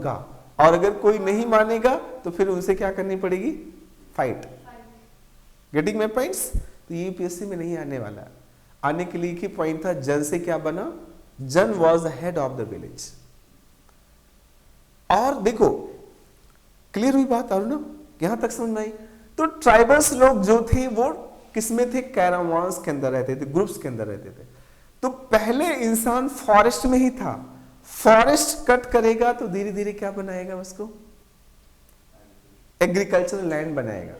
का, और अगर कोई नहीं मानेगा तो फिर उनसे क्या करनी पड़ेगी, फाइट। Getting my points? तो ये यूपीएससी में नहीं आने वाला। आने के लिए की पॉइंट था, जन से क्या बना, जन was the head of the village. और देखो क्लियर हुई बात, और ना यहां तक समझ में आई? तो ट्राइबल्स लोग जो थे वो किसमें थे, कैरावान्स के अंदर रहते थे, ग्रुप्स के अंदर रहते थे। तो पहले इंसान फॉरेस्ट में ही था, फॉरेस्ट कट करेगा तो धीरे धीरे क्या बनाएगा उसको, एग्रीकल्चरल लैंड बनाएगा।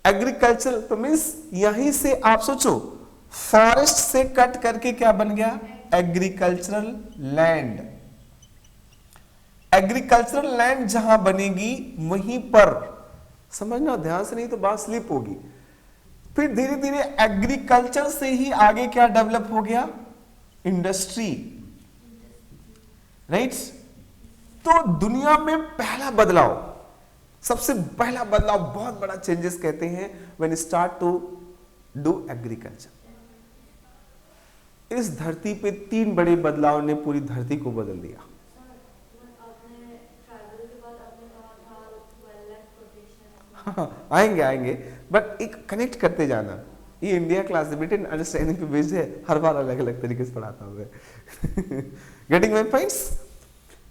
एग्रीकल्चर तो मीन्स यहीं से आप सोचो, फॉरेस्ट से कट करके क्या बन गया, एग्रीकल्चरल लैंड। एग्रीकल्चरल लैंड जहां बनेगी वहीं पर, समझना ध्यान से नहीं तो बात स्लिप होगी। फिर धीरे धीरे एग्रीकल्चर से ही आगे क्या डेवलप हो गया, इंडस्ट्री, राइट। तो दुनिया में पहला बदलाव, सबसे पहला बदलाव, बहुत बड़ा चेंजेस कहते हैं when start to do agriculture. इस धरती पे 3 बड़े बदलाव ने पूरी धरती को बदल दिया। हाँ, आएंगे आएंगे, बट एक कनेक्ट करते जाना। ये इंडिया क्लास है बेटे, अंडरस्टैंडिंग पे बेस्ड है, हर बार अलग अलग तरीके से पढ़ाता हूं मैं। Getting my points?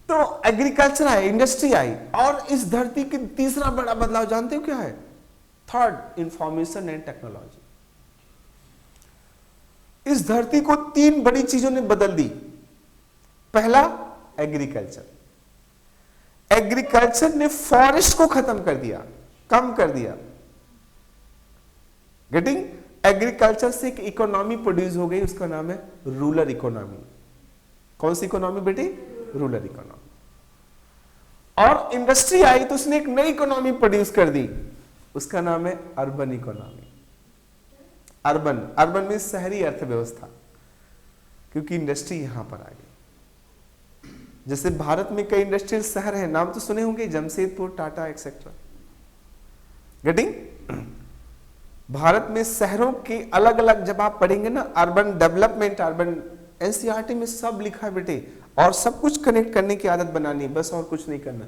तो एग्रीकल्चर आई, इंडस्ट्री आई, और इस धरती की तीसरा बड़ा बदलाव जानते हो क्या है? Third, information and technology. इस धरती को 3 बड़ी चीजों ने बदल दी। पहला, एग्रीकल्चर। एग्रीकल्चर ने फॉरेस्ट को खत्म कर दिया, कम कर दिया। गेटिंग? एग्रीकल्चर से एक इकोनॉमी प्रोड्यूस हो गई, उसका नाम है रूरल इकोनॉमी। कौन सी इकोनॉमी बेटे? Rural economy. और इंडस्ट्री आई तो उसने एक नई इकोनॉमी प्रोड्यूस कर दी, उसका नाम है urban economy. Urban, urban means शहरी अर्थव्यवस्था, क्योंकि इंडस्ट्री यहां पर आ गई। जैसे भारत में कई इंडस्ट्रियल शहर हैं, नाम तो सुने होंगे, जमशेदपुर, टाटा एक्सेट्रा। गेटिंग? भारत में शहरों के अलग अलग जब आप पढ़ेंगे ना, अर्बन डेवलपमेंट, अर्बन, एनसीईआरटी में सब लिखा है बेटे, और सब कुछ कनेक्ट करने की आदत बनानी है, बस और कुछ नहीं करना।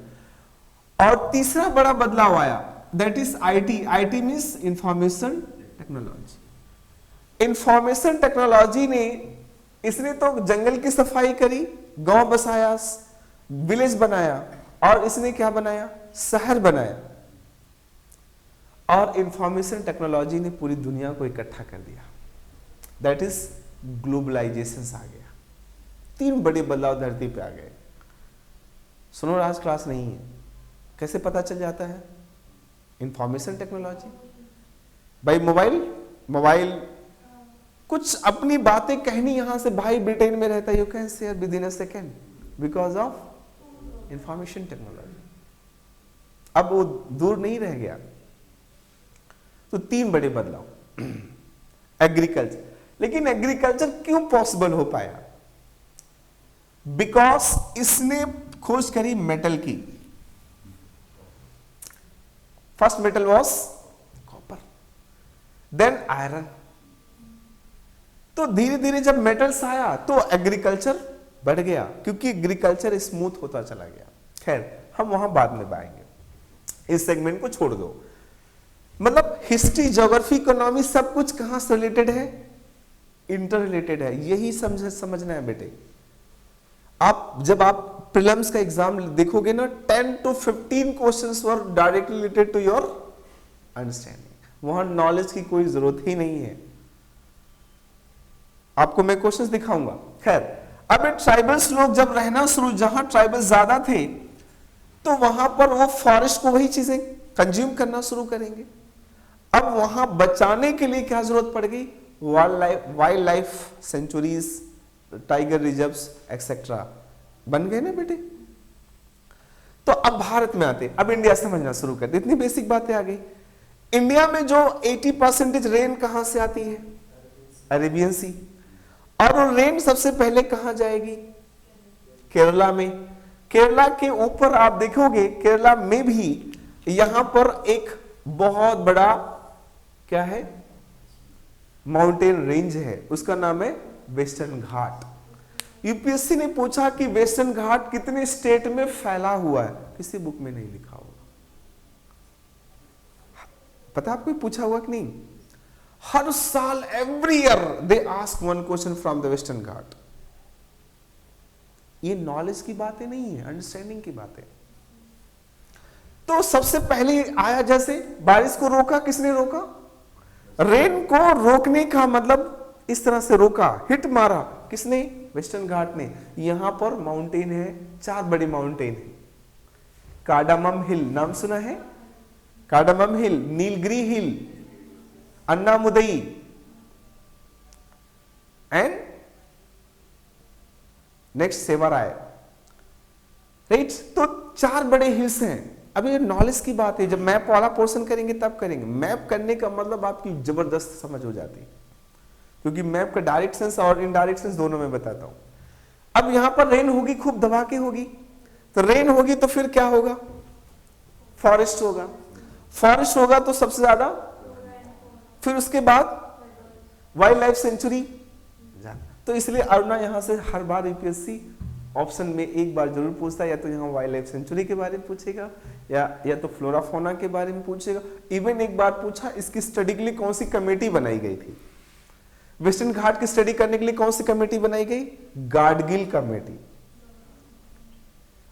और तीसरा बड़ा बदलाव आया, that is IT. IT means information technology. Information technology ने, इसने तो जंगल की सफाई करी, गांव बसाया, विलेज बनाया, और इसने क्या बनाया, शहर बनाया। और इंफॉर्मेशन टेक्नोलॉजी ने पूरी दुनिया को इकट्ठा कर दिया, दैट इज ग्लोबलाइजेशन आ गया। 3 बड़े बदलाव धरती पे आ गए। सुनो, आज क्लास नहीं है, कैसे पता चल जाता है? Information technology. भाई मोबाइल कुछ अपनी बातें कहनी, यहां से भाई ब्रिटेन में रहता है, you can share with in a second because of information technology. अब वो दूर नहीं रह गया। तो 3 बड़े बदलाव। एग्रीकल्चर, लेकिन एग्रीकल्चर क्यों पॉसिबल हो पाया? बिकॉज इसने खोज करी मेटल की। First metal was copper, then iron. तो धीरे धीरे जब मेटल्स आया तो एग्रीकल्चर बढ़ गया, क्योंकि एग्रीकल्चर स्मूथ होता चला गया। खैर, हम वहां बाद में आएंगे, इस सेगमेंट को छोड़ दो। मतलब हिस्ट्री, ज्योग्राफी, इकोनॉमी सब कुछ कहां से रिलेटेड है? इंटर रिलेटेड है। यही समझना है बेटे। जब आप प्रीलिम्स का एग्जाम देखोगे ना, 10 to 15 questions were directly related to your understanding. वहां नॉलेज की कोई जरूरत ही नहीं है। आपको मैं क्वेश्चंस दिखाऊंगा। खैर, अब ट्राइबल्स लोग जब रहना शुरू, जहां ट्राइबल्स ज्यादा थे, तो वहां पर वो फॉरेस्ट को वही चीजें कंज्यूम करना शुरू करेंगे। अब वहां बचाने के लिए क्या जरूरत पड़ गई? Wild life sanctuaries, tiger reserves etcetera बन गए ना बेटे। तो अब भारत में आते, अब इंडिया समझना शुरू करते। इतनी बेसिक बातें आ गई। इंडिया में जो 80% रेन कहां से आती है? अरेबियन सी। और वो रेन सबसे पहले कहां जाएगी? केरला में। केरला के ऊपर आप देखोगे, केरला में भी यहां पर एक बहुत बड़ा क्या है, माउंटेन रेंज है, उसका नाम है वेस्टर्न घाट। यूपीएससी ने पूछा कि वेस्टर्न घाट कितने स्टेट में फैला हुआ है, किसी बुक में नहीं लिखा होगा। पता आपको पूछा हुआ कि नहीं? हर साल every year they ask one question from the Western Ghat. ये नॉलेज की बातें नहीं है, अंडरस्टैंडिंग की बातें। तो सबसे पहले आया, जैसे बारिश को रोका, किसने रोका? रेन को रोकने का मतलब इस तरह से रोका, हिट मारा, किसने? वेस्टर्न घाट ने। यहां पर माउंटेन है, 4 बड़े माउंटेन है। कार्डामम हिल नाम सुना है? Cardamom hill, Nilgiri hill, Anamudi and next Shevaroy, right? तो 4 बड़े हिल्स हैं। अब ये नॉलेज की बात है, जब मैप वाला पोर्शन करेंगे तब करेंगे। मैप करने का मतलब आपकी जबरदस्त समझ हो जाती है, क्योंकि मैप का डायरेक्ट सेंस और इनडायरेक्ट सेंस दोनों में बताता हूं। अब यहां पर रेन होगी, खूब दबा के होगी, तो रेन होगी तो फिर क्या होगा? फॉरेस्ट होगा। फॉरेस्ट होगा तो सबसे ज्यादा, फिर उसके बाद वाइल्ड लाइफ सेंचुरी। तो इसलिए अरुणा यहां से हर बार यूपीएससी ऑप्शन में एक बार जरूर पूछता है, या तो यहाँ वाइल्ड लाइफ सेंचुरी के बारे में पूछेगा, या तो फ्लोरा फौना के बारे में पूछेगा। इवन एक बार पूछा इसकी स्टडी के लिए कौन सी कमेटी बनाई गई थी, वेस्टर्न घाट की स्टडी करने के लिए कौन सी कमेटी बनाई गई? गाडगिल कमेटी।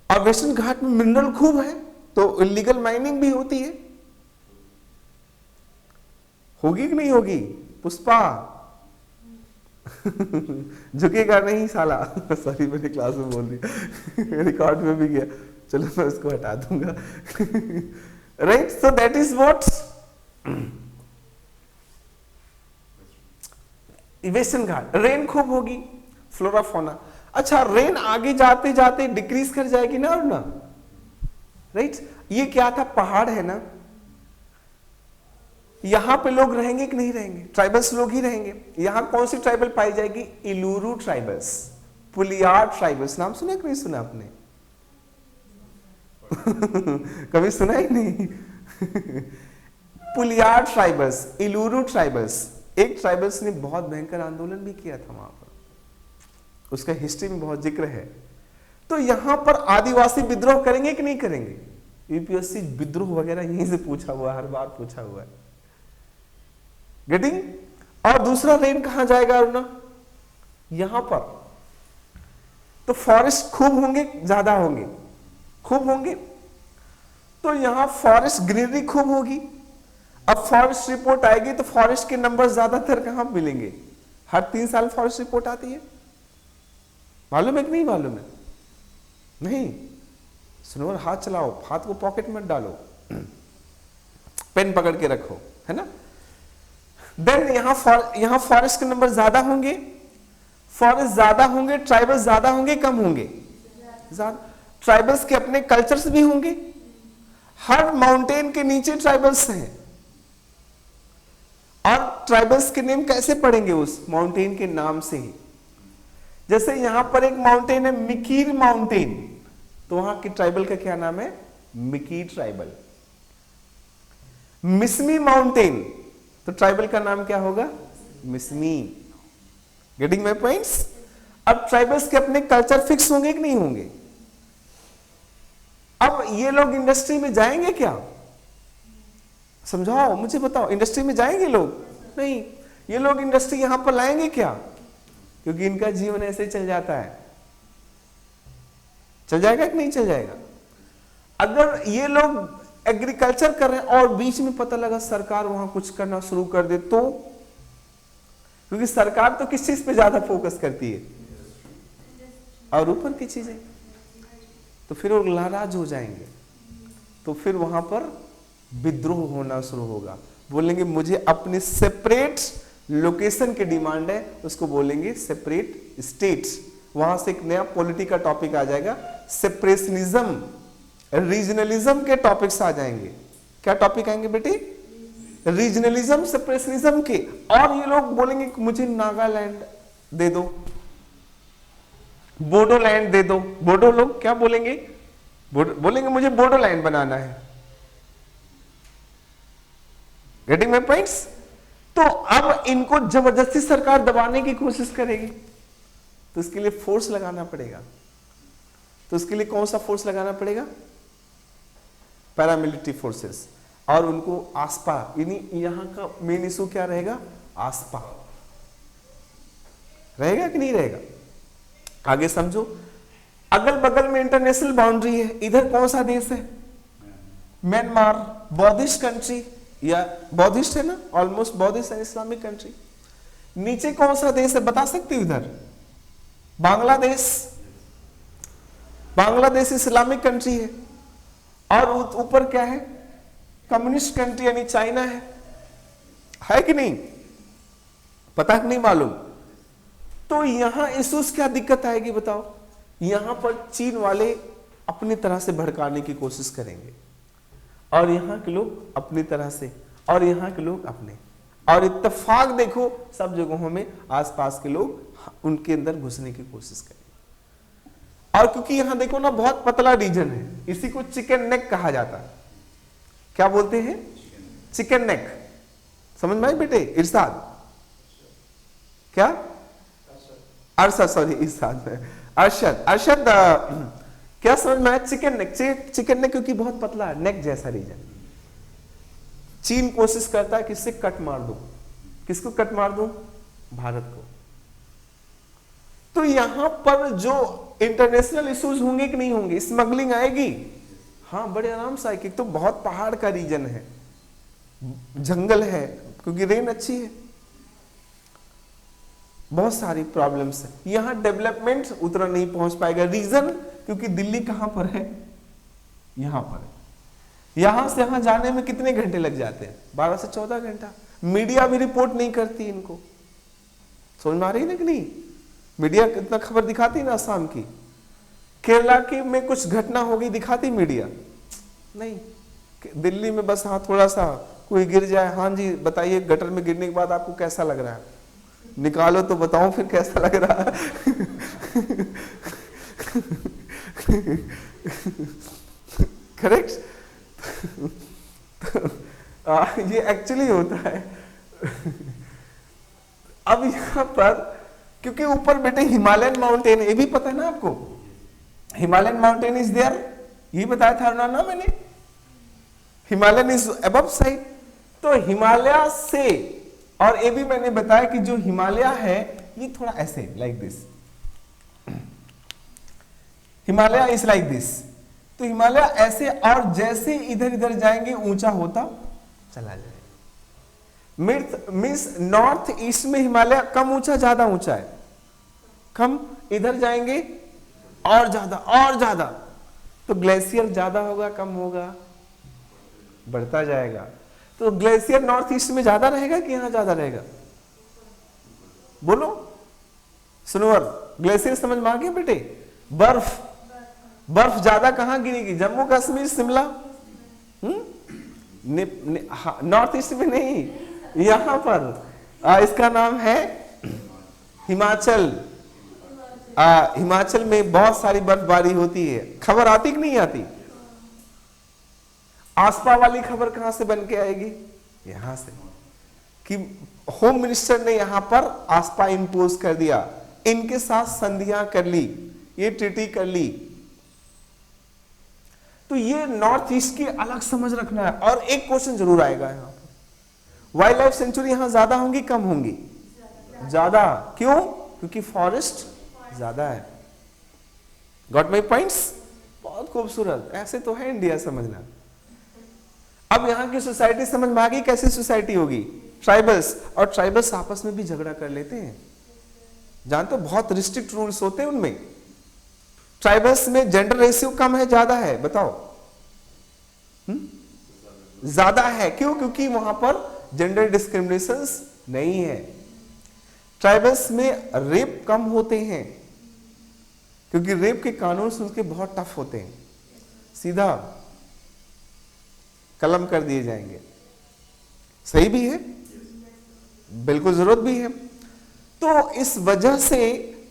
और वेस्टर्न घाट में मिनरल खूब है, तो इलीगल माइनिंग भी होती है, होगी कि नहीं होगी? पुष्पा झुकेगा नहीं साला। सॉरी, मैंने क्लास में बोल दिया, रिकॉर्ड में भी गया, चलो मैं उसको हटा दूंगा। Right, so that is what western Ghat. Rain खूब होगी, फ्लोरा फौना। अच्छा, रेन आगे जाते जाते डिक्रीज कर जाएगी ना, और ना, राइट? ये क्या था? पहाड़ है ना, यहां पे लोग रहेंगे कि नहीं रहेंगे? ट्राइबल्स लोग ही रहेंगे। यहां कौन सी ट्राइबल पाई जाएगी? इलूरू ट्राइबल्स, पुलियार ट्राइबल्स। नाम सुना कि नहीं सुना आपने? कभी सुना ही नहीं? Puliyar tribals, इलूरू tribals. एक ट्राइबल्स ने बहुत भयंकर आंदोलन भी किया था वहां पर, उसका हिस्ट्री में बहुत जिक्र है। तो यहां पर आदिवासी विद्रोह करेंगे कि नहीं करेंगे? यूपीएससी विद्रोह वगैरह यहीं से पूछा हुआ, हर बार पूछा हुआ है। गेटिंग? और दूसरा रेन कहां जाएगा अरुणा? यहां पर। तो फॉरेस्ट खूब होंगे, ज्यादा होंगे? खूब होंगे, तो यहां फॉरेस्ट ग्रीनरी खूब होगी। अब फॉरेस्ट रिपोर्ट आएगी तो फॉरेस्ट के नंबर ज्यादातर कहां मिलेंगे? हर 3 साल फॉरेस्ट रिपोर्ट आती है, मालूम है कि नहीं मालूम है? नहीं सुनो, हाथ चलाओ, हाथ को पॉकेट में डालो, पेन पकड़ के रखो, है ना? देन यहां फॉरेस्ट के नंबर ज्यादा होंगे, फॉरेस्ट ज्यादा होंगे, ट्राइबल्स ज्यादा होंगे, कम होंगे? ज्यादा। ट्राइबल्स के अपने कल्चर्स भी होंगे, हर माउंटेन के नीचे ट्राइबल्स हैं, और ट्राइबल्स के नेम कैसे पढ़ेंगे? उस माउंटेन के नाम से ही। जैसे यहां पर एक माउंटेन है मिकीर माउंटेन, तो वहां की ट्राइबल का क्या नाम है? मिकी ट्राइबल। मिसमी माउंटेन, तो ट्राइबल का नाम क्या होगा? मिसमी। Getting my points? अब ट्राइबल्स के अपने कल्चर फिक्स होंगे कि नहीं होंगे? अब ये लोग इंडस्ट्री में जाएंगे क्या? समझाओ, मुझे बताओ, इंडस्ट्री में जाएंगे लोग? नहीं। ये लोग इंडस्ट्री यहां पर लाएंगे क्या? क्योंकि इनका जीवन ऐसे चल जाता है। चल जाएगा कि नहीं चल जाएगा? अगर ये लोग एग्रीकल्चर कर रहे हैं और बीच में पता लगा सरकार वहां कुछ करना शुरू कर दे तो? क्योंकि सरकार तो किस चीज पे ज्यादा फोकस करती है? और ऊपर की चीजें, तो फिर वो नाराज हो जाएंगे, तो फिर वहां पर विद्रोह होना शुरू होगा। बोलेंगे मुझे अपने सेपरेट लोकेशन की डिमांड है, उसको बोलेंगे सेपरेट स्टेट्स। वहां से एक नया पॉलिटी का टॉपिक आ जाएगा, सेपरेशनिज्म, रीजनलिज्म के टॉपिक्स आ जाएंगे। क्या टॉपिक आएंगे बेटे? रीजनलिज्म, सेपरेशनिज्म के। और ये लोग बोलेंगे मुझे नागालैंड दे दो, बोडोलैंड दे दो। बोडो लोग क्या बोलेंगे? बोलेंगे मुझे बोडोलैंड बनाना है। Getting my points? तो अब इनको जबरदस्ती सरकार दबाने की कोशिश करेगी। तो इसके लिए फोर्स लगाना पड़ेगा। तो इसके लिए कौन सा फोर्स लगाना पड़ेगा? Paramilitary forces. और उनको आसपा, यानी यहां का मेन इशू क्या रहेगा? आसपा रहेगा कि नहीं रहेगा? आगे समझो, अगल बगल में इंटरनेशनल बाउंड्री है। इधर कौन सा देश है? म्यांमार, बौद्धिस्ट कंट्री, या बौद्धिस्ट है ना, almost Buddhist and Islamic country. नीचे कौन सा देश है बता सकते हो? इधर बांग्लादेश, बांग्लादेश इस्लामिक कंट्री है। और ऊपर क्या है? कम्युनिस्ट कंट्री यानी चाइना है कि नहीं? पता कि नहीं मालूम? तो यहां इश्यूज क्या दिक्कत आएगी बताओ? यहां पर चीन वाले अपनी तरह से भड़काने की कोशिश करेंगे, और यहां के लोग अपनी तरह से, और यहां के लोग अपने, और इत्तेफाक देखो सब जगहों में आसपास के लोग उनके अंदर घुसने की कोशिश करेंगे। और क्योंकि यहां देखो ना बहुत पतला रीजन है, इसी को चिकन नेक कहा जाता है। क्या बोलते हैं? Chicken neck. समझ में आई बेटे? इरशाद क्या? अरशद, सॉरी इरशाद में अरशद, अरशद क्या समझ में आया? Chicken neck. चिकन नेक क्योंकि बहुत पतला है, नेक जैसा रीजन। चीन कोशिश करता है किससे कट मार दूं। किसको कट मार दूं? भारत को। तो यहां पर जो इंटरनेशनल इश्यूज होंगे कि नहीं होंगे? स्मगलिंग आएगी, हाँ बड़े आराम से आएगी। तो बहुत पहाड़ का रीजन है, जंगल है, क्योंकि रेन अच्छी है, बहुत सारी प्रॉब्लम्स है। यहां डेवलपमेंट उतना नहीं पहुंच पाएगा। रीजन क्योंकि दिल्ली कहां पर है? यहां पर है। यहां से यहां जाने में कितने घंटे लग जाते हैं? 12 से 14 घंटा। मीडिया भी रिपोर्ट नहीं करती इनको। समझ में आ रही है ना कि नहीं? मीडिया कितना खबर दिखाती है ना असम की, केरला की में कुछ घटना हो गई दिखाती मीडिया नहीं। दिल्ली में बस हाँ थोड़ा सा कोई गिर जाए, हाँ जी बताइए गटर में गिरने के बाद आपको कैसा लग रहा है, निकालो तो बताओ फिर कैसा लग रहा है। करेक्ट? ये एक्चुअली होता है। अब यहां पर क्योंकि ऊपर बेटे हिमालयन माउंटेन, ये भी पता है ना आपको? हिमालयन माउंटेन इज देयर, ये बताया था ना मैंने। Himalayan is above side. तो हिमालय से, और ये भी मैंने बताया कि जो हिमालय है ये थोड़ा ऐसे like this, Himalaya is like this. तो हिमालय ऐसे, और जैसे इधर इधर जाएंगे ऊंचा होता चला जाएगा। मीन्स नॉर्थ ईस्ट में हिमालय कम ऊंचा ज्यादा ऊंचा है? कम। इधर जाएंगे और ज्यादा और ज्यादा। तो ग्लेशियर ज्यादा होगा कम होगा? बढ़ता जाएगा। तो ग्लेशियर नॉर्थ ईस्ट में ज्यादा रहेगा कि यहां ज्यादा रहेगा? बोलो सुनोवर, ग्लेशियर समझ में आ गया बेटे? बर्फ ज्यादा कहां गिरेगी? जम्मू कश्मीर, शिमला, नॉर्थ ईस्ट में नहीं, यहां पर इसका नाम है हिमाचल। हिमाचल में बहुत सारी बर्फबारी होती है। खबर आती कि नहीं आती? आसपा वाली खबर कहां से बन के आएगी? यहां से, कि होम मिनिस्टर ने यहां पर आसपा इंपोज कर दिया, इनके साथ संधियां कर ली, ये ट्रीटी कर ली। तो ये नॉर्थ ईस्ट की अलग समझ रखना है। और एक क्वेश्चन जरूर आएगा यहां पर, वाइल्ड लाइफ सेंचुरी यहां ज्यादा होंगी कम होंगी? ज्यादा। क्यों? क्योंकि फॉरेस्ट ज्यादा है। Got my points? बहुत खूबसूरत। ऐसे तो है इंडिया समझना। अब यहां की सोसाइटी समझ में आ गई कैसी सोसाइटी होगी? ट्राइबल्स, और ट्राइबल्स आपस में भी झगड़ा कर लेते हैं, जानते हो? बहुत रिस्ट्रिक्ट रूल्स होते हैं उनमें। ट्राइबल्स में जेंडर रेशियो कम है ज्यादा है? बताओ। ज्यादा है। क्यों? क्योंकि वहां पर जेंडर डिस्क्रिमिनेशन नहीं है। ट्राइबल्स में रेप कम होते हैं, क्योंकि रेप के कानून उनके बहुत टफ होते हैं, सीधा कलम कर दिए जाएंगे। सही भी है, बिल्कुल जरूरत भी है। तो इस वजह से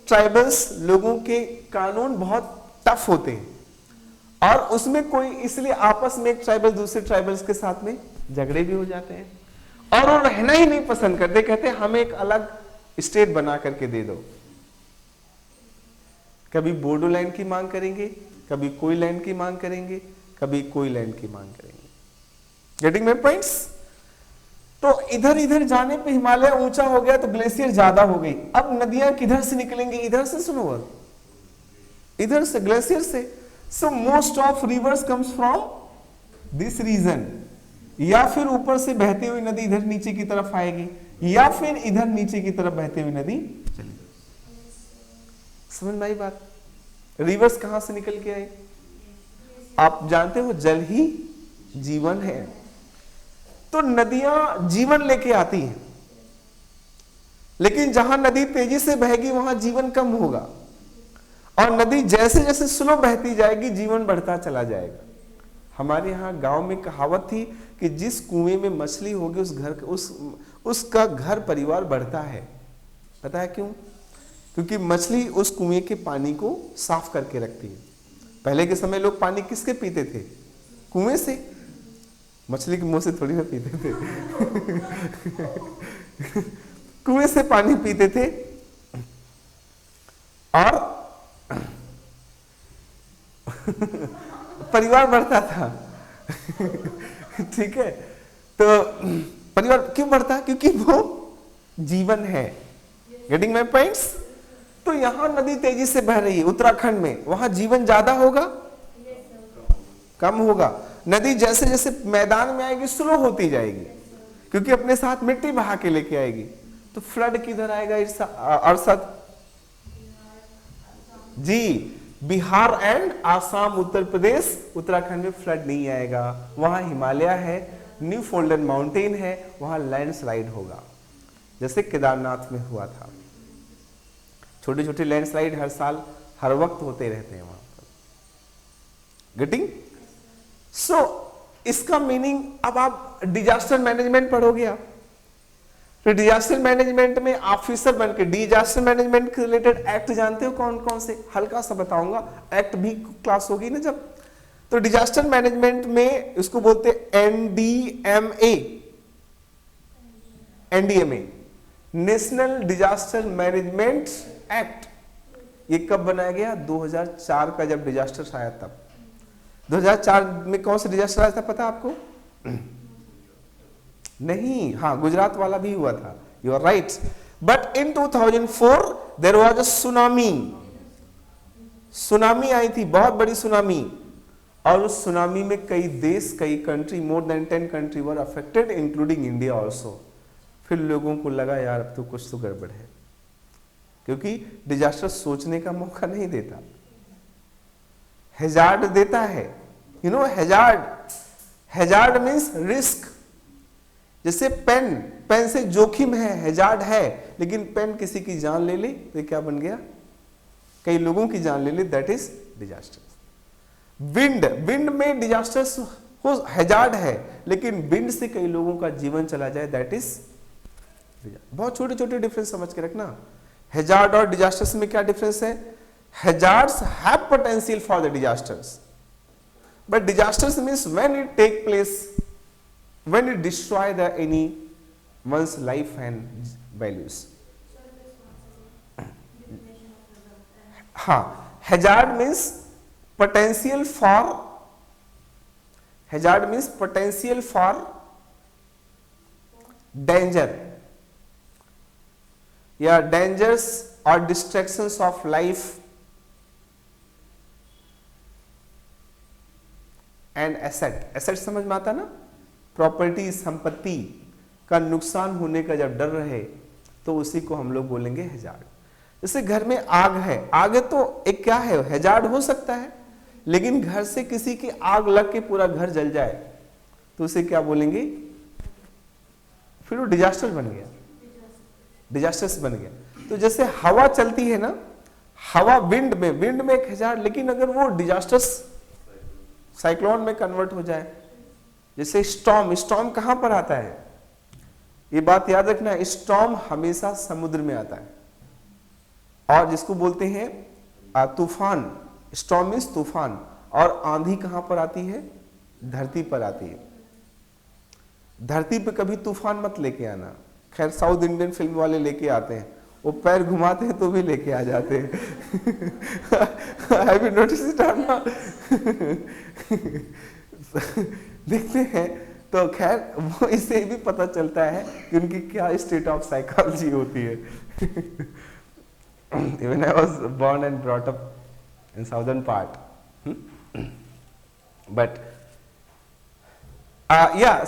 ट्राइबल्स लोगों के कानून बहुत टफ होते हैं, और उसमें कोई, इसलिए आपस में एक ट्राइबल दूसरे ट्राइबल्स के साथ में झगड़े भी हो जाते हैं, और वो रहना ही नहीं पसंद करते, कहते हमें एक अलग स्टेट बना करके दे दो। कभी बोडो लैंड की मांग करेंगे, कभी कोई लैंड की मांग करेंगे, कभी कोई लैंड की मांग करेंगे। Getting my points? तो इधर इधर जाने पे हिमालय ऊंचा हो गया तो ग्लेशियर ज्यादा हो गई। अब नदियां किधर से निकलेंगी? इधर से सनोवर, इधर से ग्लेशियर से। So most of rivers comes from this region. या फिर ऊपर से बहती हुई नदी इधर नीचे की तरफ आएगी, या फिर इधर नीचे की तरफ बहती हुई नदी चली। समझ में आई बात? रिवर्स कहां से निकल के आए? आप जानते हो जल ही जीवन है, तो नदियां जीवन लेके आती हैं, लेकिन जहां नदी तेजी से बहेगी वहां जीवन कम होगा, और नदी जैसे जैसे स्लो बहती जाएगी जीवन बढ़ता चला जाएगा। हमारे यहाँ गांव में कहावत थी कि जिस कुएं में मछली होगी उस घर उसका घर परिवार बढ़ता है। पता है क्यों? क्योंकि मछली उस कुएं के पानी को साफ करके रखती है। पहले के समय लोग पानी किसके पीते थे? कुएं से। मछली के मुंह से थोड़ी ना पीते थे कुएं से पानी पीते थे, और परिवार बढ़ता था ठीक है, तो परिवार क्यों बढ़ता? क्योंकि वो जीवन है। Getting my points? तो यहां नदी तेजी से बह रही है उत्तराखंड में, वहां जीवन ज्यादा होगा कम होगा? नदी जैसे जैसे मैदान में आएगी स्लो होती जाएगी, क्योंकि अपने साथ मिट्टी बहा के लेके आएगी। तो फ्लड किधर आएगा अरशद जी? बिहार एंड आसाम, उत्तर प्रदेश, उत्तराखंड में फ्लड नहीं आएगा। वहां हिमालय है, न्यू फोल्डन माउंटेन है, वहां लैंडस्लाइड होगा, जैसे केदारनाथ में हुआ था। छोटे छोटे लैंडस्लाइड हर साल हर वक्त होते रहते हैं वहां पर। गेटिंग? सो इसका मीनिंग, अब आप डिजास्टर मैनेजमेंट पढ़ोगे आप, तो डिजास्टर मैनेजमेंट में ऑफिसर बनकर डिजास्टर मैनेजमेंट के रिलेटेड एक्ट जानते हो कौन कौन से? हल्का सा बताऊंगा, एक्ट भी क्लास होगी ना जब। तो डिजास्टर मैनेजमेंट में इसको बोलते हैं NDMA, NDMA, national disaster management act. ये कब बनाया गया? 2004 का जब डिजास्टर आया तब। 2004 में कौन सा डिजास्टर आया था पता आपको? नहीं, हाँ गुजरात वाला भी हुआ था, you are right. But in 2004 there was a tsunami. Tsunami आई थी, बहुत बड़ी सुनामी, और उस सुनामी में कई देश, कई कंट्री, मोर देन 10 कंट्री वर अफेक्टेड इंक्लूडिंग इंडिया ऑल्सो। फिर लोगों को लगा यार अब तो कुछ तो गड़बड़ है, क्योंकि डिजास्टर सोचने का मौका नहीं देता, हैजार्ड देता है। You know hazard, hazard means risk. जैसे पेन, पेन से जोखिम है, हैजार्ड है, लेकिन पेन किसी की जान ले ले तो क्या बन गया? कई लोगों की जान ले ले, that is disaster. Wind, wind में डिजास्टर्स हो, हैजार्ड है, लेकिन विंड से कई लोगों का जीवन चला जाए, दैट इज डिजास्टर। बहुत छोटे छोटे डिफरेंस समझ के रखना। हैजार्ड और डिजास्टर्स में क्या डिफरेंस है? Hazards have potential for the disasters, but disasters means when it take place, when it destroy the any one's life and values. हाँ, hazard means potential for, hazard means potential for danger या dangers or distractions of life and asset. asset समझ में आता ना? Property, संपत्ति का नुकसान होने का जब डर रहे तो उसी को हम लोग बोलेंगे हैजार्ड। जैसे घर में आग है, आग तो एक क्या है? हैजार्ड हो सकता है, लेकिन घर से किसी की आग लग के पूरा घर जल जाए तो उसे क्या बोलेंगे? फिर वो डिजास्टर बन गया, डिजास्टर्स बन गया। तो जैसे हवा चलती है ना, हवा विंड में एक हैजार्ड, लेकिन अगर वो डिजास्टर्स साइक्लोन में कन्वर्ट हो जाए, जैसे स्टॉर्म, स्टॉर्म कहां पर आता है? ये बात याद रखना, स्टॉर्म हमेशा समुद्र में आता है, और जिसको बोलते हैं तूफान, स्टॉर्म मींस तूफान। और आंधी कहां पर आती है? धरती पर आती है। धरती पे कभी तूफान मत लेके आना, खैर साउथ इंडियन फिल्म वाले लेके आते हैं, वो पैर घुमाते हैं तो भी लेके आ जाते हैं। हैव यू नोटिस इट और नॉट? देखते हैं तो खैर वो इससे भी पता चलता है कि उनकी क्या स्टेट ऑफ साइकोलॉजी होती है। Even I was born and brought up in southern part, but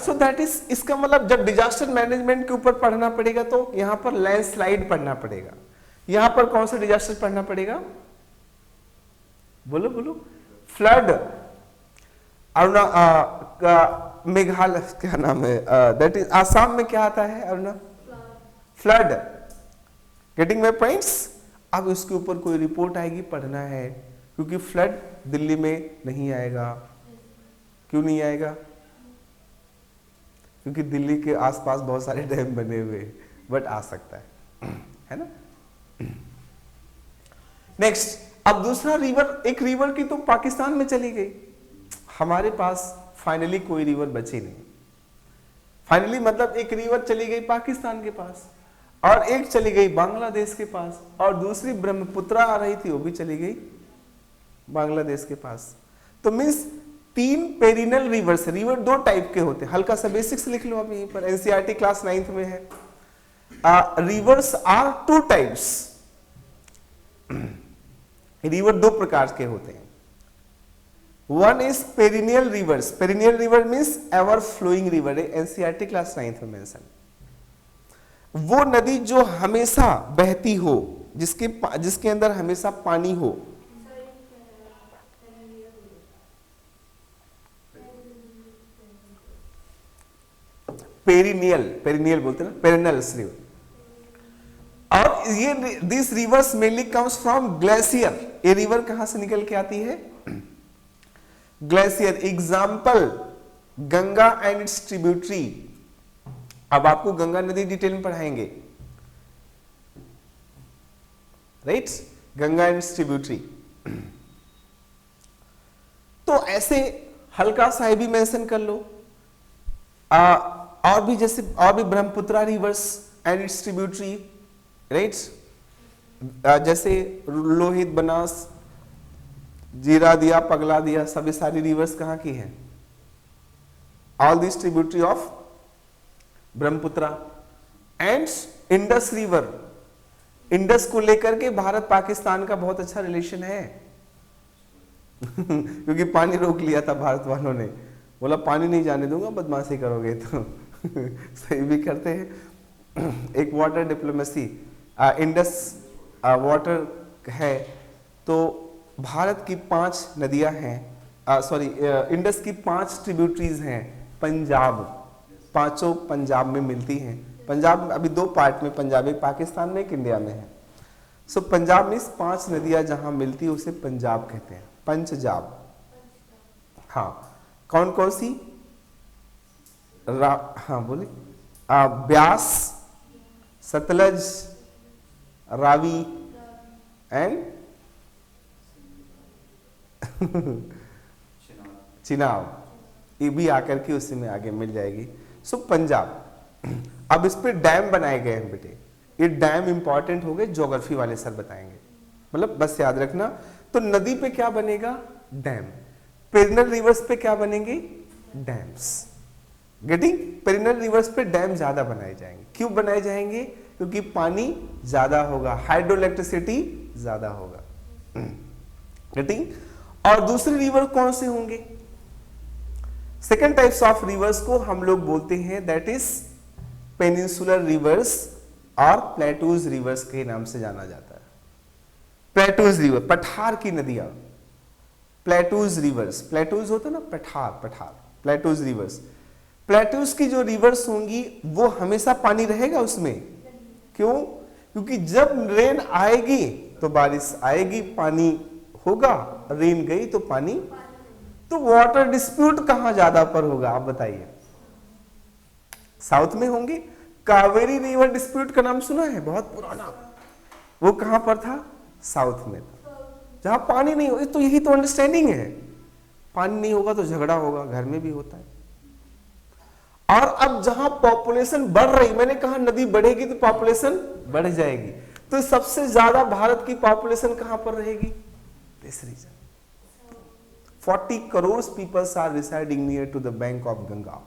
so that is, इसका मतलब जब डिजास्टर मैनेजमेंट के ऊपर पढ़ना पड़ेगा तो यहां पर लैंडस्लाइड पढ़ना पड़ेगा। यहां पर कौन सा डिजास्टर पढ़ना पड़ेगा? बोलो बोलो। फ्लड, अरुणा, मेघालय क्या नाम है, दैट इज आसाम में क्या आता है Aruna? Flood. Getting my points? अब इसके ऊपर कोई रिपोर्ट आएगी, पढ़ना है, क्योंकि फ्लड दिल्ली में नहीं आएगा। क्यों नहीं आएगा? क्योंकि दिल्ली के आसपास बहुत सारे डैम बने हुए, बट आ सकता है ना। नेक्स्ट, अब दूसरा रिवर, एक रिवर की तो पाकिस्तान में चली गई, हमारे पास फाइनली कोई रिवर बची नहीं। फाइनली मतलब एक रिवर चली गई पाकिस्तान के पास, और एक चली गई बांग्लादेश के पास, और दूसरी ब्रह्मपुत्रा आ रही थी वो भी चली गई बांग्लादेश के पास। तो means 3 perennial reverse. River 2 type के होते हैं, हल्का सा बेसिक्स लिख लो आप यहीं पर, एनसीईआरटी क्लास 9th में है। Rivers are 2 types. रिवर 2 प्रकार के होते हैं। One is perennial rivers. Perennial river means ever flowing river, NCERT class 9th में मेंशन। वो नदी जो हमेशा बहती हो, जिसके अंदर हमेशा पानी हो। पेरिनियल बोलते हैं ना, पेरिनल्स रिवर। और ये this reverse mainly comes from glacier. ये रिवर कहां से निकल के आती है? Glacier. Example Ganga and it's tributary. अब आपको गंगा नदी डिटेल में पढ़ाएंगे, right? Ganga and it's tributary. तो ऐसे हल्का सा भी मेंशन कर लो। और भी जैसे, और भी Brahmaputra reverse and it's tributary, right? जैसे लोहित, बनास, जीरा दिया, पगला दिया, सभी सारी रिवर्स कहां की है? All this tributary of Brahmaputra. And Indus river. Indus को लेकर के भारत पाकिस्तान का बहुत अच्छा रिलेशन है। क्योंकि पानी रोक लिया था भारत वालों ने, बोला पानी नहीं जाने दूंगा, बदमाशी करोगे तो। सही भी करते हैं। एक वाटर डिप्लोमेसी, इंडस वाटर है। तो भारत की 5 नदियां हैं, इंडस की 5 ट्रिब्यूटरीज हैं। पंजाब, 5 पंजाब में मिलती हैं। पंजाब अभी 2 पार्ट में, पंजाब एक पाकिस्तान में, एक इंडिया में है। सो पंजाब में 5 नदियां जहां मिलती है उसे पंजाब कहते हैं, पंचजाब। हाँ, कौन कौन सी? हाँ बोले। ब्यास, सतलज, रावी एंड चिनाब। ये भी आकर के उसी में आगे मिल जाएगी। सो पंजाब। अब इस पे डैम बनाए गए हैं बेटे। ये डैम इंपॉर्टेंट हो गए, ज्योग्राफी वाले सर बताएंगे, मतलब बस याद रखना। तो नदी पे क्या बनेगा? डैम। पेरिनल रिवर्स पे क्या बनेंगे? डैम्स। गेटिंग? पेरिनल रिवर्स पे डैम ज्यादा बनाए जाएंगे। क्यों बनाए जाएंगे? क्योंकि पानी ज्यादा होगा, हाइड्रो इलेक्ट्रिसिटी ज्यादा होगा। गेटिंग? और दूसरे रिवर कौन से होंगे? सेकेंड टाइप्स ऑफ रिवर्स को हम लोग बोलते हैं दैट इज पेनिनसुलर रिवर्स और प्लेटूज रिवर्स के नाम से जाना जाता है। प्लेटूज रिवर, पठार की नदियां, प्लेटूज रिवर्स। प्लेटूज होता है ना, पठार, प्लेटूज रिवर्स। प्लेटूज की जो रिवर्स होंगी वो हमेशा पानी रहेगा उसमें। क्यों? क्योंकि जब रेन आएगी तो बारिश आएगी, पानी होगा, रेन गई तो पानी। तो वाटर डिस्प्यूट कहां ज्यादा पर होगा आप बताइए? साउथ में होंगे। कावेरी रिवर डिस्प्यूट का नाम सुना है, बहुत पुराना। वो कहां पर था? साउथ में था, जहां पानी नहीं हो। तो यही तो अंडरस्टैंडिंग है, पानी नहीं होगा तो झगड़ा होगा, घर में भी होता है। और अब जहां पॉपुलेशन बढ़ रही, मैंने कहा नदी बढ़ेगी तो पॉपुलेशन बढ़ जाएगी, तो सबसे ज्यादा भारत की पॉपुलेशन कहां पर रहेगी? This region. 40 crore peoples are residing near to the bank of Ganga.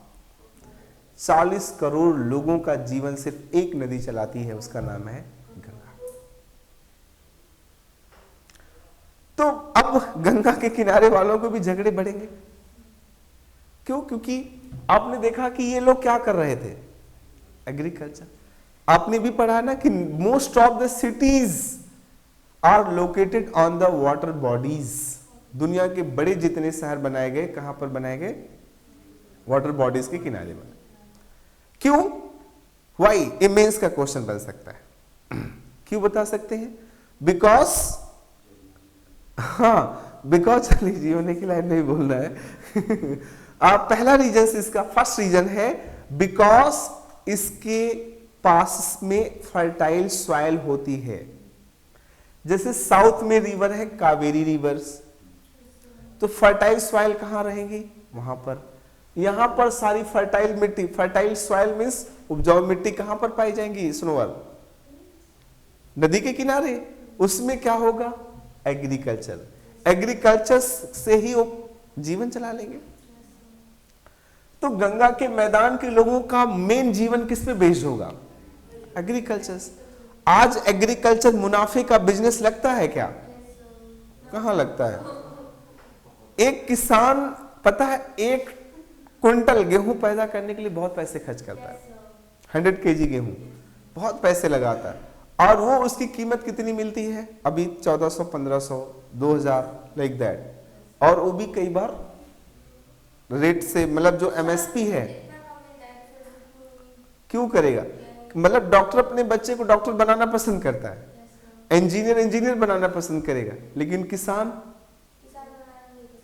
40 crore लोगों का जीवन सिर्फ एक नदी चलाती है, उसका नाम है गंगा। तो अब गंगा के किनारे वालों को भी झगड़े बढ़ेंगे। क्यों? क्योंकि आपने देखा कि ये लोग क्या कर रहे थे? एग्रीकल्चर। आपने भी पढ़ा ना कि most of the cities are located on the water bodies. दुनिया के बड़े जितने शहर बनाए गए कहां पर बनाए गए? वाटर बॉडीज के किनारे बनाए। क्यों? वाई? ये मेंस का क्वेश्चन बन सकता है। क्यों बता सकते हैं? बिकॉज, हाँ बिकॉज चलिए होने की लाइन नहीं बोलना है। आप पहला रीजन से इसका फर्स्ट रीजन है बिकॉज इसके पास में फर्टाइल सॉइल होती है। जैसे साउथ में रिवर है कावेरी रिवर्स, तो फर्टाइल सॉइल कहां रहेंगी? वहां पर। यहां पर सारी फर्टाइल मिट्टी, फर्टाइल सॉइल मींस उपजाऊ मिट्टी कहां पर पाई जाएंगी? सनोवर, नदी के किनारे। उसमें क्या होगा? एग्रीकल्चर। एग्रीकल्चर से ही वो जीवन चला लेंगे। तो गंगा के मैदान के लोगों का मेन जीवन किस पे बेस्ड होगा? एग्रीकल्चर। आज एग्रीकल्चर मुनाफे का बिजनेस लगता है क्या? कहां लगता है? एक किसान पता है 1 क्विंटल गेहूं पैदा करने के लिए बहुत पैसे खर्च करता है। 100 kg गेहूं बहुत पैसे लगाता है, और वो उसकी कीमत कितनी मिलती है? अभी 1400, 1500, 2000 लाइक दैट। और वो भी कई बार रेट से, मतलब जो एमएसपी है। क्यों करेगा? मतलब डॉक्टर अपने बच्चे को डॉक्टर बनाना पसंद करता है, इंजीनियर बनाना पसंद करेगा, लेकिन किसान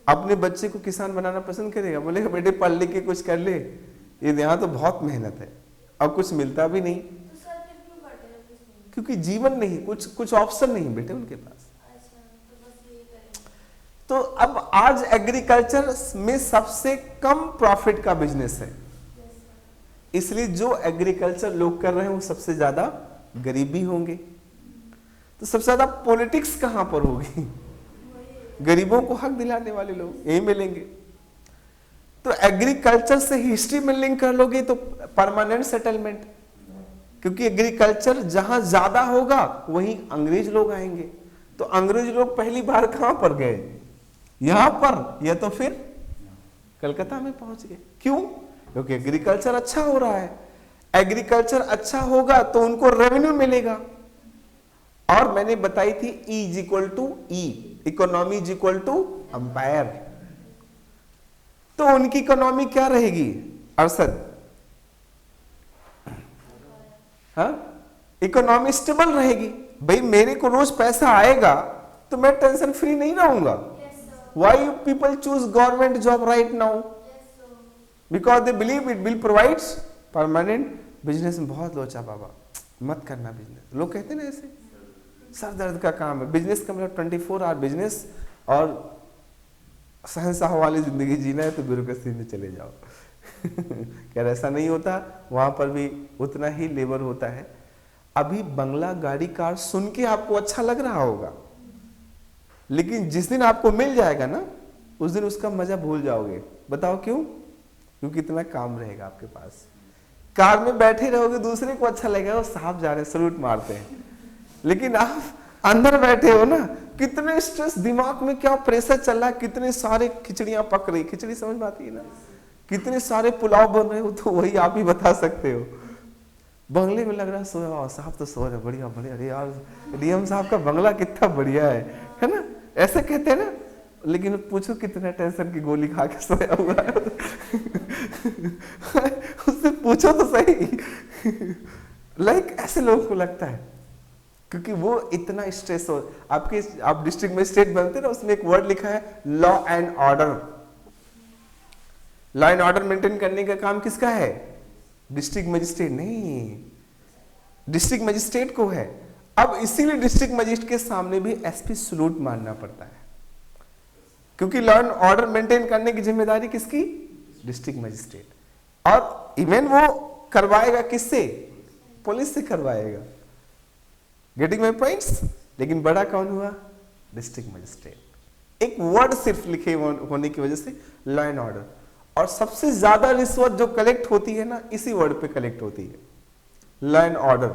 अपने बच्चे को किसान बनाना पसंद करेगा? बोलेगा बेटे पढ़ लिख के कुछ कर ले, ये यहाँ तो बहुत मेहनत है और कुछ मिलता भी नहीं। क्योंकि जीवन नहीं, कुछ ऑप्शन नहीं बेटे उनके पास। तो अब आज एग्रीकल्चर में सबसे कम प्रॉफिट का बिजनेस है, इसलिए जो एग्रीकल्चर लोग कर रहे हैं वो सबसे ज्यादा गरीब भी होंगे। तो सबसे ज्यादा पॉलिटिक्स कहां पर होगी? गरीबों को हक दिलाने वाले लोग यही मिलेंगे। तो एग्रीकल्चर से हिस्ट्री में लिंक कर लोगे तो परमानेंट सेटलमेंट, क्योंकि एग्रीकल्चर जहां ज्यादा होगा वहीं अंग्रेज लोग आएंगे। तो अंग्रेज लोग पहली बार कहां पर गए? यहां पर, या तो फिर कलकत्ता में पहुंच गए। क्यों? क्योंकि एग्रीकल्चर अच्छा हो रहा है। एग्रीकल्चर अच्छा होगा तो उनको रेवेन्यू मिलेगा। और मैंने बताई थी E is equal to E, economy is equal to empire. तो उनकी इकोनॉमी क्या रहेगी अरशद? हाँ, इकोनॉमी स्टेबल रहेगी। भाई मेरे को रोज पैसा आएगा तो मैं टेंशन फ्री नहीं रहूंगा। Why you people choose government job right now? Because they believe it will provides permanent. Business में बहुत लोचा बाबा, मत करना बिजनेस। लोग कहते हैं ना ऐसे, सर दर्द का काम है बिजनेस का। मतलब 24 आवर बिजनेस और शहंशाह वाली जिंदगी जीना है तो ब्यूरोक्रेसी में चले जाओ। क्या ऐसा नहीं होता? वहां पर भी उतना ही लेबर होता है। अभी बंगला, गाड़ी, कार सुन के आपको अच्छा लग रहा होगा, लेकिन जिस दिन आपको मिल जाएगा ना, उस दिन उसका मजा भूल जाओगे। बताओ क्यों? क्योंकि इतना काम रहेगा आपके पास। कार में बैठे रहोगे, दूसरे को अच्छा लगेगा, वो साहब जा रहे सलूट मारते हैं, लेकिन आप अंदर बैठे हो ना, कितने स्ट्रेस, दिमाग में क्या प्रेशर चल रहा है, कितने सारे खिचड़ियां पक रही। खिचड़ी समझ में आती है ना? कितने सारे पुलाव बन रहे हो, तो वही आप ही बता सकते हो। बंगले में लग रहा है सोया, साहब तो सो रहे, बढ़िया बढ़िया। अरे यार डीएम साहब का बंगला कितना बढ़िया है ना? ऐसे कहते हैं ना। लेकिन पूछो कितने टेंशन की गोली खा के सोया हुआ है। उससे पूछो तो सही। लाइक ऐसे लोगों को लगता है, क्योंकि वो इतना स्ट्रेस हो। आप डिस्ट्रिक्ट मजिस्ट्रेट बनते ना, उसमें एक वर्ड लिखा है law and order. Law and order maintain करने का काम किसका है? डिस्ट्रिक्ट मजिस्ट्रेट नहीं, डिस्ट्रिक्ट मजिस्ट्रेट को है। अब इसीलिए डिस्ट्रिक्ट मजिस्ट्रेट के सामने भी एसपी सलूट मारना पड़ता है, क्योंकि लॉ एंड ऑर्डर मेंटेन करने की जिम्मेदारी किसकी? District magistrate. और इवन वो करवाएगा किससे? पुलिस से करवाएगा। Getting my points. लेकिन बड़ा कौन हुआ? District magistrate. एक वर्ड सिर्फ लिखे होने की वजह से लॉ एंड ऑर्डर। और सबसे ज्यादा रिश्वत जो कलेक्ट होती है ना, इसी वर्ड पे कलेक्ट होती है, लॉ एंड ऑर्डर।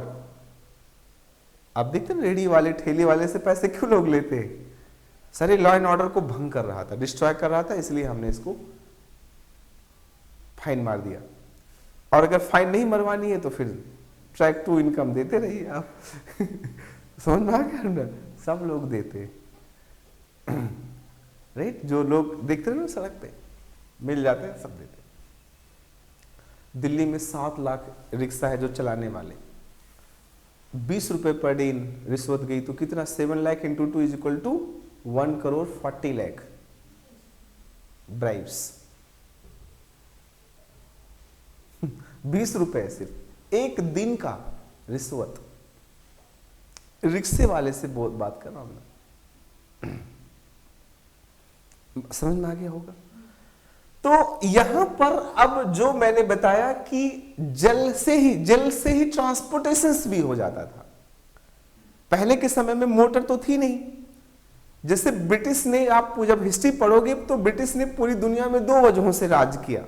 आप देखते हैं रेडी वाले ठेले वाले से पैसे क्यों लोग लेते हैं? सर ये लॉ एंड ऑर्डर को भंग कर रहा था, डिस्ट्रॉय कर रहा था, इसलिए हमने इसको फाइन मार दिया। और अगर फाइन नहीं मरवानी है तो फिर ट्रैक टू इनकम देते रहिए आप। समझ में आ गया ना? सब लोग देते राइट, जो लोग देखते रहे ना सड़क पे मिल जाते हैं, सब देते। दिल्ली में 7 लाख रिक्शा है जो चलाने वाले, 20 रुपए पर डे रिश्वत गई तो कितना? 7 lakh into 2 is equal to 1 crore 40 lakh bribes. 20 रुपए सिर्फ एक दिन का रिश्वत। रिक्शे वाले से बहुत बात कर रहा हूं मैं, समझ में आ गया होगा। तो यहां पर अब जो मैंने बताया कि जल से ही ट्रांसपोर्टेशन भी हो जाता था। पहले के समय में मोटर तो थी नहीं। जैसे ब्रिटिश ने, आप जब हिस्ट्री पढ़ोगे तो ब्रिटिश ने पूरी दुनिया में 2 वजहों से राज किया।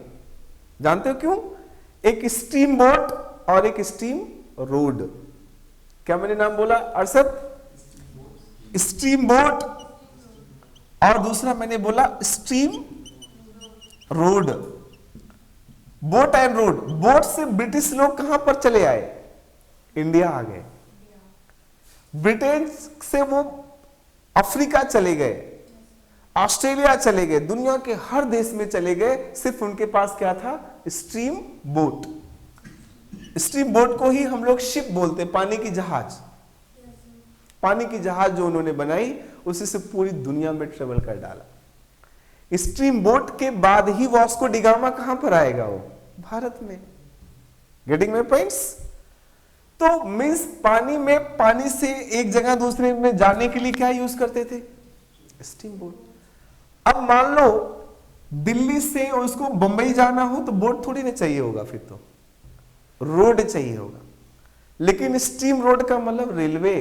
जानते हो क्यों? एक स्टीम बोट और एक स्टीम रोड। क्या मैंने नाम बोला अरशद? स्टीम बोट, और दूसरा मैंने बोला steam road. Boat and road. Boat से ब्रिटिश लोग कहां पर चले आए? इंडिया आ गए। ब्रिटेन से वो अफ्रीका चले गए, ऑस्ट्रेलिया चले गए, दुनिया के हर देश में चले गए। सिर्फ उनके पास क्या था? Steam boat. स्टीम बोट को ही हम लोग शिप बोलते हैं, पानी की जहाज। पानी की जहाज जो उन्होंने बनाई, उसी से पूरी दुनिया में ट्रेवल कर डाला। स्टीम बोट के बाद ही वास्को डिगामा कहां पर आएगा? वो भारत में। Getting my points? तो मींस पानी में, पानी से एक जगह दूसरे में जाने के लिए क्या यूज करते थे? Steam boat. अब मान लो दिल्ली से उसको बंबई जाना हो तो बोट थोड़ी ना चाहिए होगा, फिर तो रोड चाहिए होगा। लेकिन स्टीम रोड का मतलब रेलवे।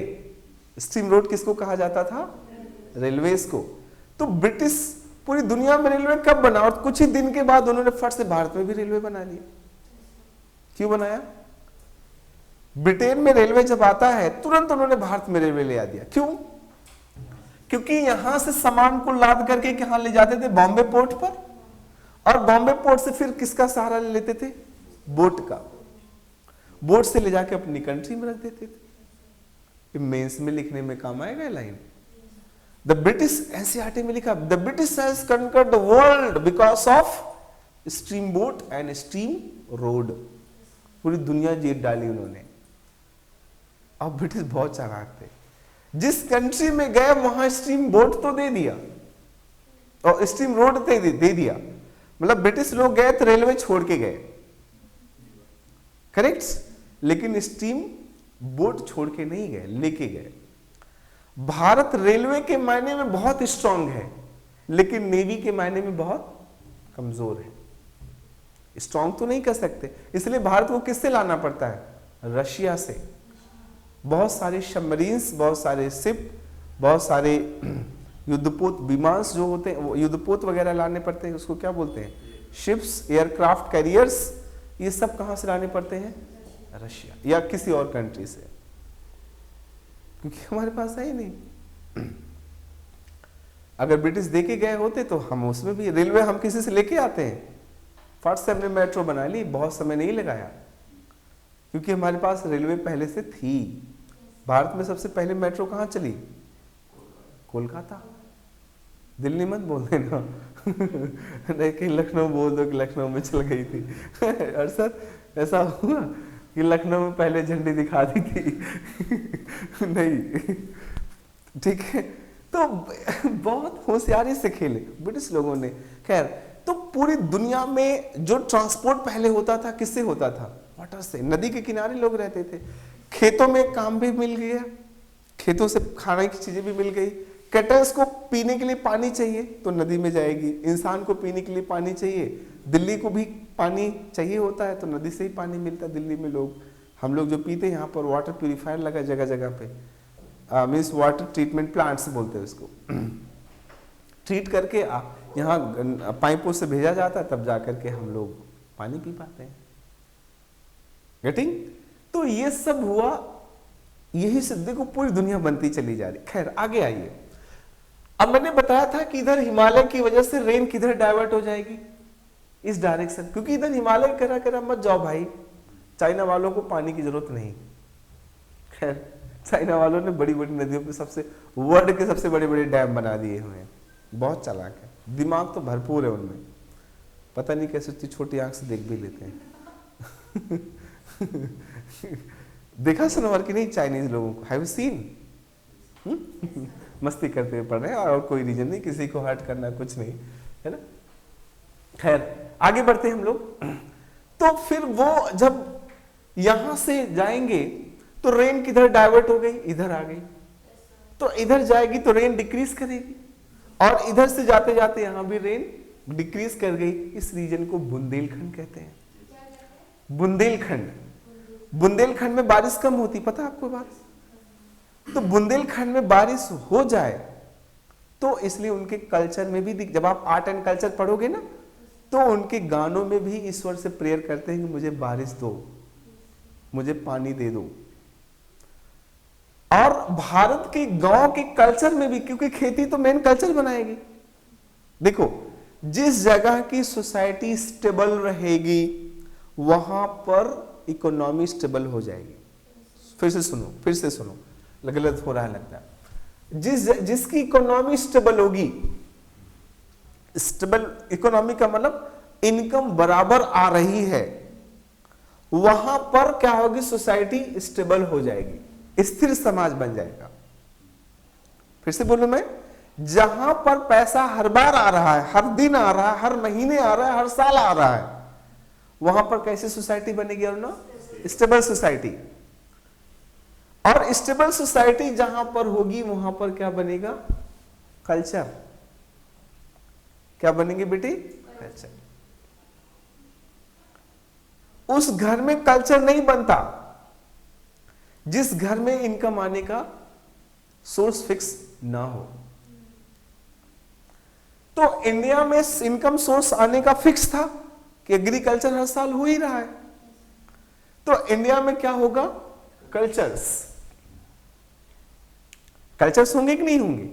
स्टीम रोड किसको कहा जाता था? रेलवेज को। तो ब्रिटिश पूरी दुनिया में रेलवे कब बना? और कुछ ही दिन के बाद उन्होंने फट से भारत में भी रेलवे बना लिया। क्यों बनाया? ब्रिटेन में रेलवे जब आता है तुरंत उन्होंने भारत में रेलवे ले आ दिया। क्यों? क्योंकि यहां से सामान को लाद करके कहां ले जाते थे? बॉम्बे पोर्ट पर। और बॉम्बे पोर्ट से फिर किसका सहारा ले लेते थे? बोट का। बोट से ले जाके अपनी कंट्री में रख देते थे। मेंस में लिखने में काम आएगा लाइन। द ब्रिटिश, एनसीईआरटी में लिखा, the British has conquered the world because of steam boat and steam road. पूरी दुनिया जीत डाली उन्होंने। अब ब्रिटिश बहुत चालाक थे। जिस कंट्री में गए वहां स्टीम बोट तो दे दिया और स्टीम रोड दे दिया। मतलब ब्रिटिश लोग गए तो रेलवे छोड़ के गए, करेक्ट? लेकिन स्टीम बोट छोड़ के नहीं गए, लेके गए। भारत रेलवे के मायने में बहुत स्ट्रांग है, लेकिन नेवी के मायने में बहुत कमजोर है। स्ट्रांग तो नहीं कर सकते, इसलिए भारत को किससे लाना पड़ता है? रशिया से। बहुत सारे सबमरीन्स, बहुत सारे शिप, बहुत सारे युद्धपोत विमान जो होते हैं, युद्धपोत वगैरह लाने पड़ते हैं। उसको क्या बोलते हैं? Ships, aircraft carriers. ये सब कहां से लाने पड़ते हैं? रशिया या किसी और कंट्री से, क्योंकि हमारे पास है ही नहीं। अगर ब्रिटिश देके गए होते तो हम उसमें भी, रेलवे हम किसी से लेके आते हैं। फट से हमने मेट्रो बना ली, बहुत समय नहीं लगाया, क्योंकि हमारे पास रेलवे पहले से थी। भारत में सबसे पहले मेट्रो कहां चली? कोलकाता। दिल्ली मत बोल देना। नहीं, कहीं लखनऊ बोल दो कि लखनऊ में चल गई थी। अरशद, ऐसा हुआ कि लखनऊ में पहले झंडी दिखा दी थी? नहीं, ठीक है। तो बहुत होशियारी से खेले ब्रिटिश लोगों ने। खैर, तो पूरी दुनिया में जो ट्रांसपोर्ट पहले होता था, किससे होता था? वाटर से। नदी के किनारे लोग रहते थे। खेतों में काम भी मिल गया, खेतों से खाने की चीजें भी मिल गई। कैटल्स को पीने के लिए पानी चाहिए तो नदी में जाएगी, इंसान को पीने के लिए पानी चाहिए, दिल्ली को भी पानी चाहिए होता है तो नदी से ही पानी मिलता है। दिल्ली में लोग, हम लोग जो पीते हैं, यहाँ पर वाटर प्यूरिफायर लगा जगह जगह पे। मीन्स वाटर ट्रीटमेंट प्लांट्स बोलते हैं उसको। ट्रीट करके यहाँ पाइपों से भेजा जाता है, तब जाकर के हम लोग पानी पी पाते हैं। गेटिंग? तो ये सब हुआ, यही से देखो पूरी दुनिया बनती चली जा रही। खैर आगे आइए। अब मैंने बताया था कि इधर हिमालय की वजह से रेन किधर डाइवर्ट हो जाएगी, इस डायरेक्शन, क्योंकि इधर हिमालय करा करा मत जाओ भाई, चाइना वालों को पानी की जरूरत नहीं। खैर चाइना वालों ने बड़ी बड़ी नदियों पे सबसे वर्ल्ड के सबसे बड़े बड़े डैम बना दिए हुए हैं, बहुत चालाक है, दिमाग तो भरपूर है उनमें, पता नहीं कैसे इतनी छोटी आंख से देख भी लेते हैं। देखा सनवर की नहीं चाइनीज लोगों को, हैव सीन? मस्ती करते हुए पढ़ रहे हैं और कोई रीजन नहीं, किसी को हर्ट करना कुछ नहीं है ना। खैर आगे बढ़ते हैं हम लोग। तो फिर वो जब यहां से जाएंगे तो रेन किधर डाइवर्ट हो गई, इधर आ गई, तो इधर जाएगी तो रेन डिक्रीज करेगी, और इधर से जाते जाते यहां भी रेन डिक्रीज कर गई। इस रीजन को बुंदेलखंड कहते हैं। बुंदेलखंड, बुंदेलखंड में बारिश कम होती, पता आपको बात? तो बुंदेलखंड में बारिश हो जाए तो इसलिए उनके कल्चर में भी, जब आप आर्ट एंड कल्चर पढ़ोगे ना, तो उनके गानों में भी ईश्वर से प्रेयर करते हैं कि मुझे बारिश दो, मुझे पानी दे दो। और भारत के गांव के कल्चर में भी, क्योंकि खेती तो मेन कल्चर बनाएगी। देखो जिस जगह की सोसाइटी स्टेबल रहेगी वहां पर इकोनॉमी स्टेबल हो जाएगी। फिर से सुनो, गलत हो रहा है लगता है। जिसकी इकोनॉमी स्टेबल होगी, स्टेबल इकोनॉमी का मतलब इनकम बराबर आ रही है, वहां पर क्या होगी, सोसाइटी स्टेबल हो जाएगी, स्थिर समाज बन जाएगा। फिर से बोलूं मैं, जहां पर पैसा हर बार आ रहा है, हर दिन आ रहा है, हर महीने आ रहा है, हर साल आ रहा है, वहां पर कैसी सोसाइटी बनेगी? और ना स्टेबल सोसाइटी। और स्टेबल सोसाइटी जहां पर होगी वहां पर क्या बनेगा? कल्चर। क्या बनेंगे बेटी? कल्चर। उस घर में कल्चर नहीं बनता जिस घर में इनकम आने का सोर्स फिक्स ना हो। तो इंडिया में इनकम सोर्स आने का फिक्स था कि एग्रीकल्चर हर साल हो ही रहा है, तो इंडिया में क्या होगा? कल्चर्स होंगे कि नहीं होंगे?